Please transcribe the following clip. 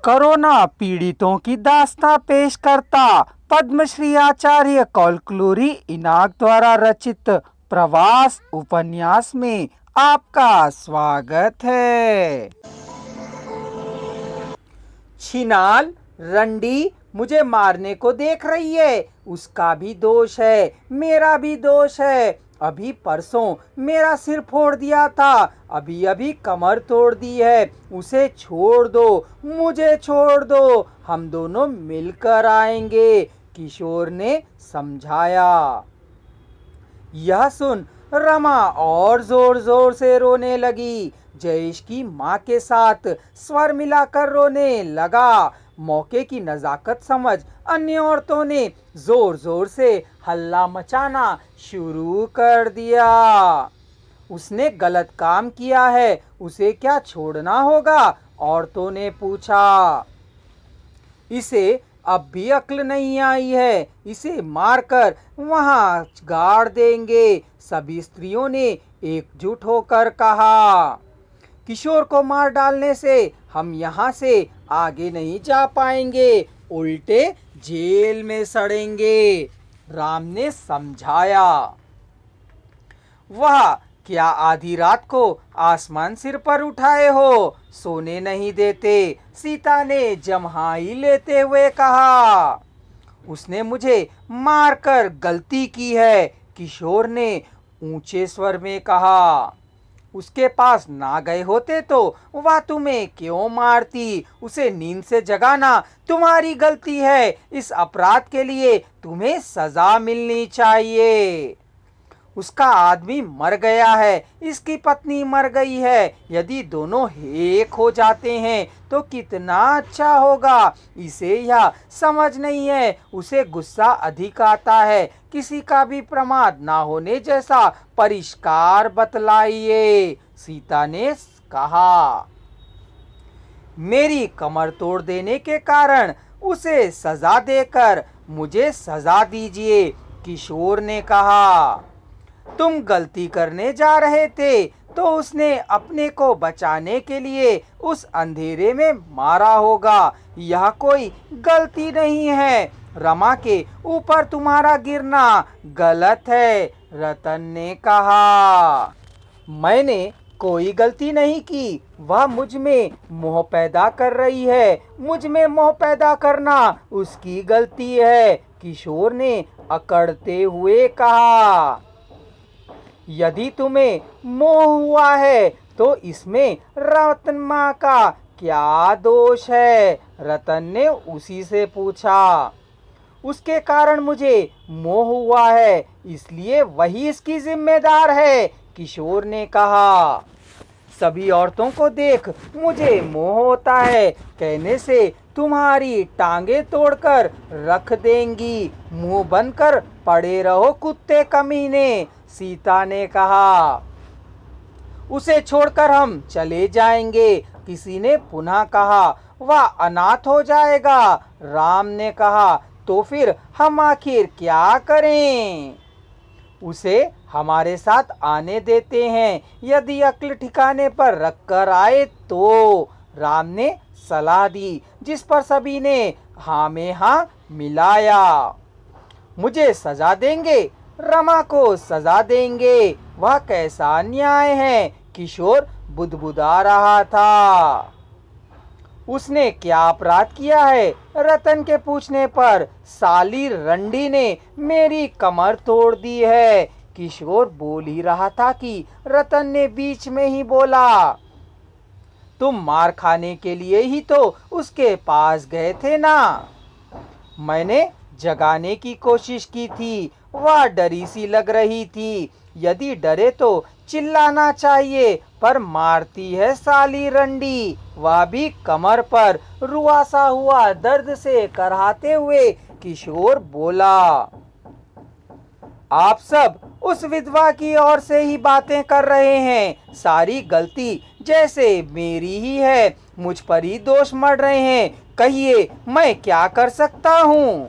Corona पीड़ितों की दास्तां पेश करता पद्मश्री आचार्य कौलक्लूरी इनाक द्वारा रचित प्रवास उपन्यास में आपका स्वागत है। छिनाल रंडी मुझे मारने को देख रही है, उसका भी दोष है, मेरा भी दोष है। अभी परसों मेरा सिर फोड़ दिया था, अभी अभी कमर तोड़ दी है। उसे छोड़ दो, मुझे छोड़ दो, हम दोनों मिलकर आएंगे, किशोर ने समझाया। यह सुन रमा और जोर जोर से रोने लगी। जयेश की माँ के साथ स्वर मिलाकर रोने लगा। मौके की नजाकत समझ अन्य औरतों ने जोर जोर से हल्ला मचाना शुरू कर दिया। उसने गलत काम किया है, उसे क्या छोड़ना होगा? औरतों ने पूछा। इसे अब भी अक्ल नहीं आई है, इसे मारकर वहां गाड़ देंगे, सभी स्त्रियों ने एकजुट होकर कहा। किशोर को मार डालने से हम यहाँ से आगे नहीं जा पाएंगे, उल्टे जेल में सड़ेंगे, राम ने समझाया। वह क्या आधी रात को आसमान सिर पर उठाए हो, सोने नहीं देते, सीता ने जम्हाई लेते हुए कहा। उसने मुझे मारकर गलती की है, किशोर ने ऊंचे स्वर में कहा। उसके पास ना गए होते तो वह तुम्हें क्यों मारती? उसे नींद से जगाना तुम्हारी गलती है, इस अपराध के लिए तुम्हें सजा मिलनी चाहिए। उसका आदमी मर गया है, इसकी पत्नी मर गई है, यदि दोनों एक हो जाते हैं तो कितना अच्छा होगा। इसे यह समझ नहीं है, उसे गुस्सा अधिक आता है। किसी का भी प्रमाद ना होने जैसा परिष्कार बतलाइए, सीता ने कहा। मेरी कमर तोड़ देने के कारण उसे सजा देकर मुझे सजा दीजिए, किशोर ने कहा। तुम गलती करने जा रहे थे तो उसने अपने को बचाने के लिए उस अंधेरे में मारा होगा, यह कोई गलती नहीं है। रमा के ऊपर तुम्हारा गिरना गलत है, रतन ने कहा। मैंने कोई गलती नहीं की, वह मुझ में मोह पैदा कर रही है, मुझ में मोह पैदा करना उसकी गलती है, किशोर ने अकड़ते हुए कहा। यदि तुम्हें मोह हुआ है तो इसमें रतन माँ का क्या दोष है? रतन ने उसी से पूछा। उसके कारण मुझे मोह हुआ है, इसलिए वही इसकी जिम्मेदार है, किशोर ने कहा। सभी औरतों को देख मुझे मोह होता है कहने से तुम्हारी टांगे तोड़कर रख देंगी, मुंह बंद कर पड़े रहो कुत्ते कमीने, सीता ने कहा। उसे छोड़कर हम चले जाएंगे, किसी ने पुनः कहा। वह अनाथ हो जाएगा, राम ने कहा। तो फिर हम आखिर क्या करें? उसे हमारे साथ आने देते हैं, यदि अक्ल ठिकाने पर रखकर आए तो, राम ने सलाह दी, जिस पर सभी ने हाँ में हाँ मिलाया। मुझे सजा देंगे, रमा को सजा देंगे, वह कैसा न्याय है? किशोर बुदबुदा रहा था। उसने क्या अपराध किया है? रतन के पूछने पर साली रंडी ने मेरी कमर तोड़ दी है, किशोर बोल ही रहा था कि रतन ने बीच में ही बोला। तुम मार खाने के लिए ही तो उसके पास गए थे ना? मैंने जगाने की कोशिश की थी, वह डरी सी लग रही थी, यदि डरे तो चिल्लाना चाहिए, पर मारती है साली रंडी, वह भी कमर पर, रुआसा हुआ दर्द से कराहते हुए किशोर बोला। आप सब उस विधवा की ओर से ही बातें कर रहे हैं, सारी गलती जैसे मेरी ही है, मुझ पर ही दोष मढ़ रहे हैं, कहिए मैं क्या कर सकता हूँ?